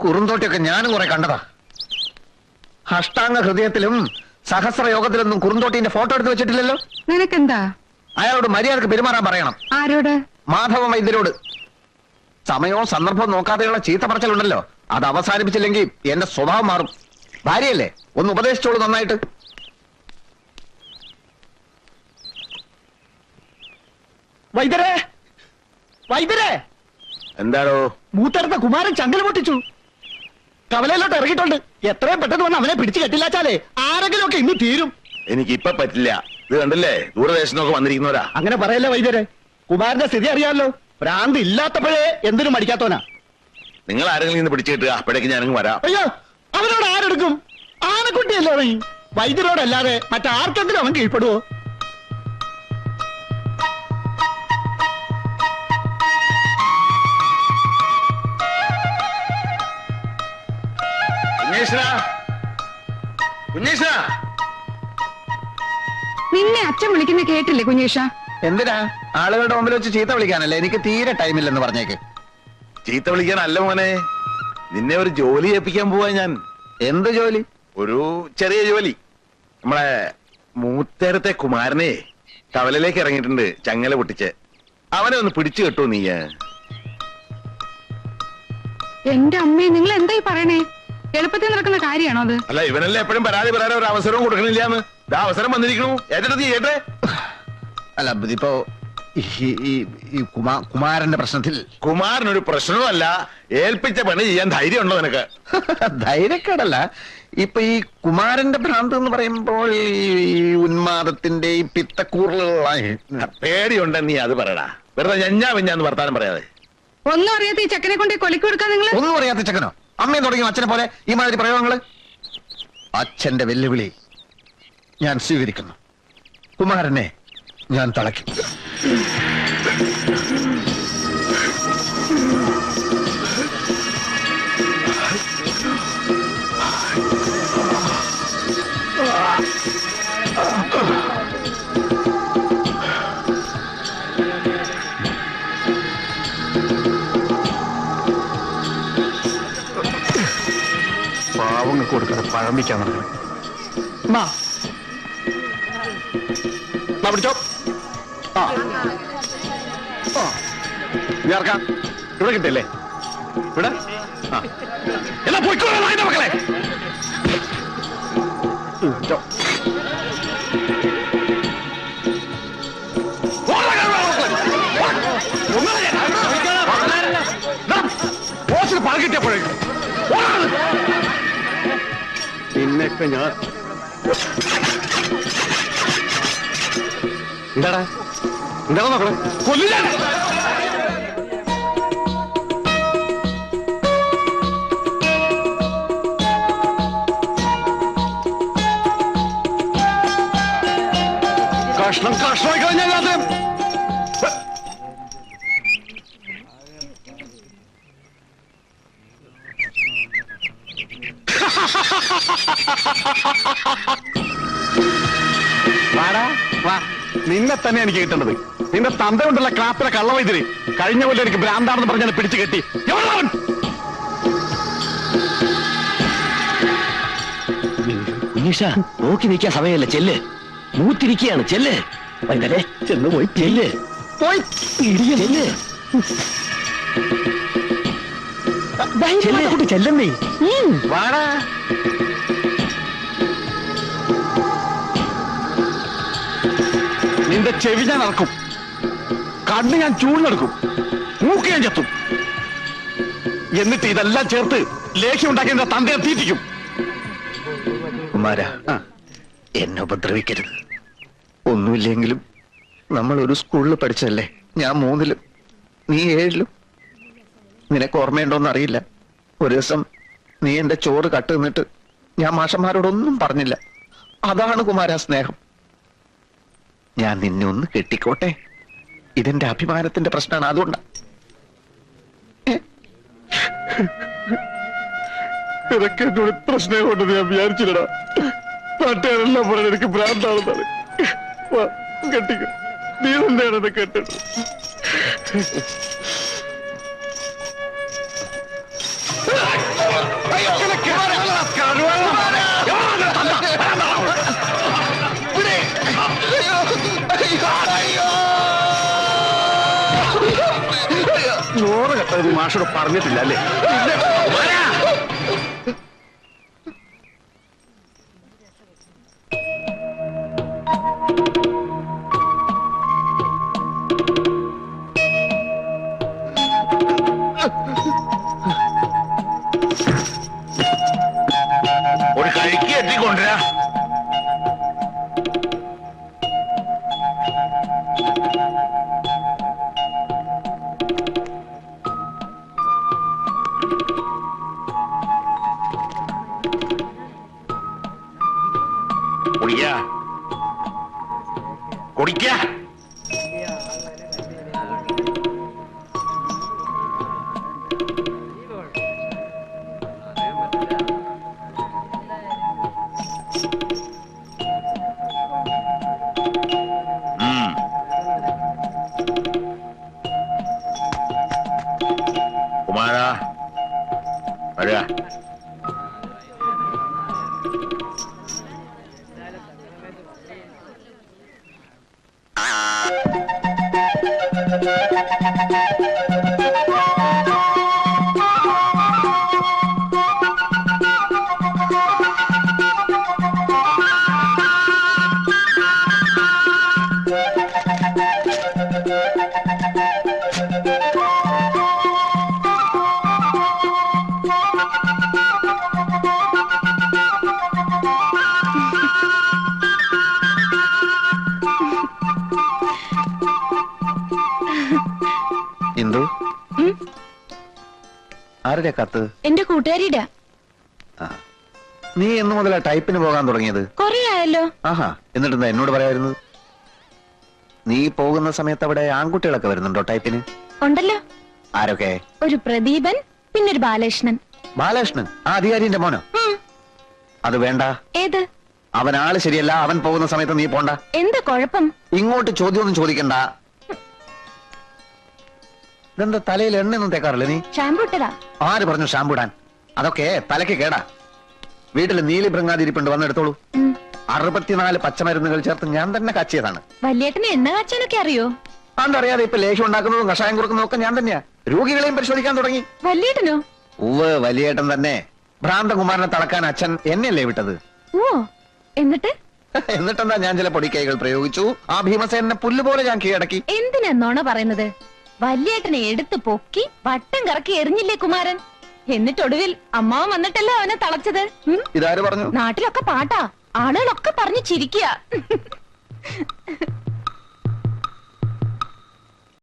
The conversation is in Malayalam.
കുറുന്തോട്ടിയൊക്കെ ഞാനും കുറെ കണ്ടതാ. അഷ്ടാംഗ ഹൃദയത്തിലും സഹസ്രയോഗത്തിലൊന്നും കുറുന്തോട്ടിന്റെ ഫോട്ടോ എടുത്ത് വെച്ചിട്ടില്ലല്ലോ. നിനക്കെന്താ? അയാളോട് മര്യാദക്ക് പെരുമാറാൻ പറയണം. ആരോട്? മാധവ വൈദ്യരോട്. സമയവും സന്ദർഭവും നോക്കാതെയുള്ള ചീത്ത പറച്ചിലുണ്ടല്ലോ, അത് അവസാനിപ്പിച്ചില്ലെങ്കിൽ എന്റെ സ്വഭാവം മാറും. ഭാര്യയല്ലേ, ഒന്ന് ഉപദേശിച്ചോളൂ നന്നായിട്ട്. വൈദ്യരെ, വൈദ്യരെ! എന്താണോ? മൂത്തടുത്ത കുമാരൻ ചങ്കൽ പൊട്ടിച്ചു. കവലയിലോട്ട് ഇറങ്ങിയിട്ടുണ്ട്. എത്രയും പെട്ടെന്ന് വന്ന് അവനെ പിടിച്ചു കെട്ടില്ലാച്ചാലേ ആരെങ്കിലും ഒക്കെ ഇന്ന് തീരും. എനിക്ക് ഇപ്പൊ പറ്റില്ല. ഇത് കണ്ടില്ലേ, ദൂരദേശത്തൊക്കെ വന്നിരിക്കുന്നവരാ. അങ്ങനെ പറയല്ലേ വൈദ്യരെ. കുമാരന്റെ സ്ഥിതി അറിയാമല്ലോ. ഭ്രാന്ത് ഇല്ലാത്തപ്പോഴേ എന്തിനും മടിക്കാത്തോനാ. നിങ്ങൾ ആരെങ്കിലും ഇന്ന് പിടിച്ചു കിട്ടുക, അപ്പോഴേക്ക് ഞാനങ്ങ് വരാം. അയ്യോ, അവനോട് ആരെടുക്കും? ആനക്കുട്ടിയല്ലേ അവൻ. വൈദ്യരോടല്ലാതെ മറ്റാർക്കെങ്കിലും അവൻ കീഴ്പ്പെടുവോ? നിന്നെ അച്ഛൻ വിളിക്കുന്ന കേട്ടില്ലേ കുഞ്ഞേഷ? എന്തിനാ? ആളുകളുടെ മുമ്പിൽ വെച്ച് ചീത്ത വിളിക്കാനല്ലേ? എനിക്ക് തീരെ ടൈമില്ലെന്ന് പറഞ്ഞേക്ക്. ചീത്ത വിളിക്കാനല്ല മോനെ, നിന്നെ ഒരു ജോലി ഏൽപ്പിക്കാൻ പോവാ ഞാൻ. എന്ത് ജോലി? ഒരു ചെറിയ ജോലി. നമ്മളെ മൂത്തേരത്തെ കുമാരനെ കവലയിലേക്ക് ഇറങ്ങിയിട്ടുണ്ട്, ചങ്ങല പൊട്ടിച്ച്. അവനെ ഒന്ന് പിടിച്ചു കെട്ടോ നീ. എന്റെ അമ്മേ, നിങ്ങൾ എന്തായി പറയണേ? എളുപ്പത്തിൽ നടക്കുന്ന കാര്യമാണോ അത്? അല്ല, ഇവനല്ലേ എപ്പോഴും പരാതി പറയാൻ ഒരു അവസരവും കൊടുക്കണില്ലാന്ന്. ഇതാ അവസരം വന്നിരിക്കണു. ഏറ്റെടുത്ത് നീ കേട്ടെ. അല്ല, ഇതിപ്പോ കുമാരന്റെ പ്രശ്നത്തിൽ. കുമാരനൊരു പ്രശ്നവുമല്ല. ഏൽപ്പിച്ച പണി ചെയ്യാൻ ധൈര്യം ഉണ്ടോ നിനക്ക്? ധൈര്യക്കേടല്ല, ഇപ്പൊ ഈ കുമാരന്റെ ഭ്രാന്ത് എന്ന് പറയുമ്പോൾ ഈ ഉന്മാദത്തിന്റെ ഈ പിത്തക്കൂറലുള്ള പേടിയുണ്ടെന്ന് നീ അത് പറയടാ. വെറുതെ ഞഞ്ഞാന്ന് വർത്താനം പറയാതെ. ഒന്നും അറിയാത്ത ഈ ചെക്കനെ കൊണ്ട് കൊലക്ക് കൊടുക്കാൻ നിങ്ങൾ. ഒന്നും അറിയാത്ത ചെക്കനോ? അമ്മയും തുടങ്ങിയോ അച്ഛനെ പോലെ ഈ മാതിരി പ്രയോഗങ്ങള്? അച്ഛന്റെ വെല്ലുവിളി ഞാൻ സ്വീകരിക്കുന്നു. കുമാരനെ ഞാൻ തളയ്ക്കും. പാവങ്ങൾക്ക് കൊടുക്കാതെ പഴമ്പിക്കാൻ നടക്കണം. പിടിച്ചോ. ഇറക്കാം. ഇവിടെ കിട്ടില്ലേ? ഇവിടെ എന്നാ പോയിക്കോളാം അതിന്റെ മക്കളെ. പണം കിട്ടിയപ്പോഴേക്കും പിന്നൊക്കെ ഞാൻ എന്താടാ നോക്കണേ? കൊല്ലില്ല. കഷ്ണമായി കഴിഞ്ഞാൽ നിന്നെ തന്നെ എനിക്ക് കിട്ടേണ്ടത്. നിന്റെ തന്ത കൊണ്ടുള്ള ക്ലാപ്പിലെ കള്ളവൈദ്യര് കഴിഞ്ഞ പോലെ എനിക്ക് ഭ്രാന്താണെന്ന് പറഞ്ഞാൽ പിടിച്ചു കെട്ടി. കുഞ്ഞീഷ, നോക്കി നിൽക്കാൻ സമയമല്ല. ചെല്ല്, മൂത്തിരിക്കുകയാണ്. ചെല്ല് വൈദ്യരെ, ചെന്ന് പോയി ചെല്ല്. പോയി ചെല്ല്. ചെല്ലമ്മേ വാടാ. നിന്റെ ചെവി ഞാൻ ഇറക്കും, കണ്ണ് ഞാൻ ചൂഴ്ന്നെടുക്കും, മൂക്ക് ഞാൻ ചെത്തും. എന്നിട്ട് ഇതെല്ലാം ചേർത്ത് ലേഖ്യം ഉണ്ടാക്കി എന്റെ തന്തയെ തീറ്റിക്കും. കുമാര, എന്നെ ഉപദ്രവിക്കരുത്. ഒന്നുമില്ലെങ്കിലും നമ്മൾ ഒരു സ്കൂളിൽ പഠിച്ചല്ലേ. ഞാൻ 3-ലും നീ 7-ലും. നിനക്ക് ഓർമ്മയുണ്ടോന്ന് അറിയില്ല, ഒരു ദിവസം നീ എന്റെ ചോറ് കട്ട് നിന്നിട്ട് ഞാൻ മാഷന്മാരോടൊന്നും പറഞ്ഞില്ല. അതാണ് കുമാര സ്നേഹം. ഞാൻ നിന്നെ ഒന്ന് കെട്ടിക്കോട്ടെ, ഇതെന്റെ അഭിമാനത്തിന്റെ പ്രശ്നമാണ്. അതുകൊണ്ടാ. ഇതൊക്കെ എന്നോട് ഇത്ര സ്നേഹമുണ്ടെന്ന് ഞാൻ വിചാരിച്ചില്ലടാ. നാട്ടുകാരെല്ലാം പറഞ്ഞ എനിക്ക് ഭ്രാന്താണെന്നാണ്. കെട്ടിക്കും, നീ തന്നെയാണെന്ന് കേട്ടത്. ചോറ് കെട്ടത് മാഷോട് പറഞ്ഞിട്ടില്ല അല്ലേ? ഒരു കഴിക്ക് എത്തിക്കൊണ്ടുവരാ. കുടിക്കാ കുടിക്കാ. കുമാരാ വരിക. ഇന്ദു, ആരുടെ കത്ത്? എന്റെ കൂട്ടുകാരിയുടെ. നീ എന്ന് മുതലാ ടൈപ്പിന് പോകാൻ തുടങ്ങിയത്? കൊറേ ആയല്ലോ. ആഹാ, എന്നിട്ടെന്താ എന്നോട് പറയായിരുന്നത്? നീ പോകുന്ന സമയത്ത് അവിടെ ആൺകുട്ടികളൊക്കെ വരുന്നുണ്ടോ ടൈപ്പിന്? ഉണ്ടല്ലോ. ആരൊക്കെ? ഒരു പ്രദീപൻ, പിന്നൊരു ബാലകൃഷ്ണൻ. ബാലകൃഷ്ണൻ ആ അധികാരിന്റെ മോനോ? അത് വേണ്ട. ഏത്? അവൻ ആള് ശരിയല്ല. അവൻ പോകുന്ന സമയത്ത് നീ പോണ്ട. എന്താ കുഴപ്പം? ഇങ്ങോട്ട് ചോദ്യമൊന്നും ചോദിക്കണ്ട. ഇതെന്താ തലയിൽ എണ്ണയൊന്നും തേക്കാറില്ല നീ? ഷാമ്പു ഇട്ടതാ. ആര് പറഞ്ഞു ഷാമ്പു ഇടാൻ? അതൊക്കെ തലയ്ക്ക് കേടാ. വീട്ടിൽ നീലി ഭൃങ്ങാതിരിപ്പുണ്ട്, വന്നെടുത്തോളൂ. 64 പച്ചമരുന്നുകൾ ചേർത്ത് ഞാൻ തന്നെ കാച്ചിയതാണ്. വല്യേട്ടന് എണ്ണ കാച്ചാനൊക്കെ അറിയോ? അതറിയാതെ ഇപ്പൊ ലേഹ്യം ഉണ്ടാക്കുന്നതും കഷായം കൊടുക്കുന്നതും ഒക്കെ ഞാൻ തന്നെയാ. രോഗികളെയും പരിശോധിക്കാൻ തുടങ്ങി. വല്യേട്ടനോ? ഉവ്വ്, വലിയേട്ടൻ തന്നെ. ഭ്രാന്തകുമാരനെ തളക്കാൻ അച്ഛൻ എന്നെയല്ലേ വിട്ടത്? ഓ, എന്നിട്ട്? എന്നിട്ടെന്താ, ഞാൻ ചില പൊടിക്കൈകൾ പ്രയോഗിച്ചു. ആ ഭീമസേനെ പുല്ലുപോലെ ഞാൻ കീഴടക്കി. എന്തിനാണോണ പറയുന്നത്? വല്യേട്ടനെ എടുത്തു പൊക്കി വട്ടം കറക്കി എറിഞ്ഞില്ലേ കുമാരൻ? എന്നിട്ടൊടുവിൽ അമ്മാവൻ വന്നിട്ടല്ലേ അവനെ തളച്ചത്. ഇതാര് പറഞ്ഞു? നാട്ടിലൊക്കെ പാട്ടാ, ആളുകളൊക്കെ പറഞ്ഞു ചിരിക്കുക.